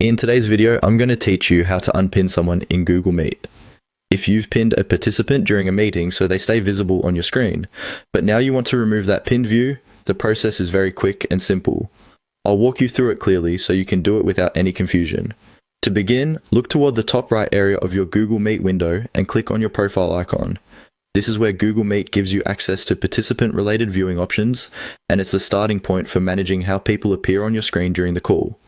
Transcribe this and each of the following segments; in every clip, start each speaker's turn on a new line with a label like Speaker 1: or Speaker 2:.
Speaker 1: In today's video, I'm going to teach you how to unpin someone in Google Meet. If you've pinned a participant during a meeting so they stay visible on your screen, but now you want to remove that pinned view, the process is very quick and simple. I'll walk you through it clearly so you can do it without any confusion. To begin, look toward the top right area of your Google Meet window and click on your profile icon. This is where Google Meet gives you access to participant-related viewing options, and it's the starting point for managing how people appear on your screen during the call.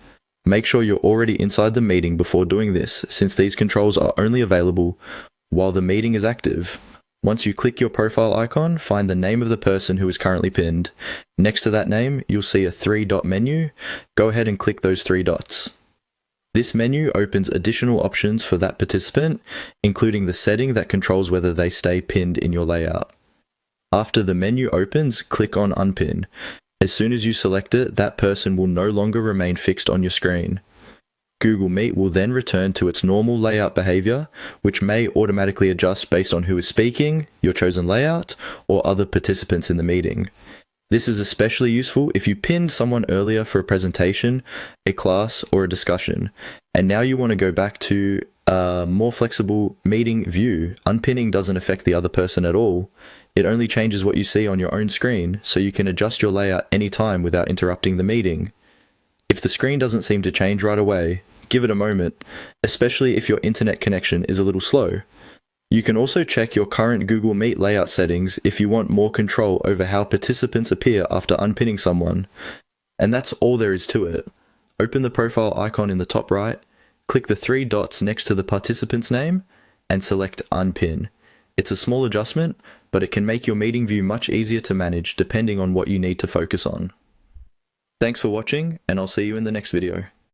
Speaker 1: Make sure you're already inside the meeting before doing this, since these controls are only available while the meeting is active. Once you click your profile icon, find the name of the person who is currently pinned. Next to that name, you'll see a 3-dot menu. Go ahead and click those 3 dots. This menu opens additional options for that participant, including the setting that controls whether they stay pinned in your layout. After the menu opens, click on Unpin. As soon as you select it, that person will no longer remain fixed on your screen. Google Meet will then return to its normal layout behavior, which may automatically adjust based on who is speaking, your chosen layout, or other participants in the meeting. This is especially useful if you pinned someone earlier for a presentation, a class, or a discussion, and now you want to go back to a more flexible meeting view. Unpinning doesn't affect the other person at all. It only changes what you see on your own screen, so you can adjust your layout anytime without interrupting the meeting. If the screen doesn't seem to change right away, give it a moment, especially if your internet connection is a little slow. You can also check your current Google Meet layout settings if you want more control over how participants appear after unpinning someone. And that's all there is to it. Open the profile icon in the top right, click the 3 dots next to the participant's name, and select Unpin. It's a small adjustment, but it can make your meeting view much easier to manage depending on what you need to focus on. Thanks for watching, and I'll see you in the next video.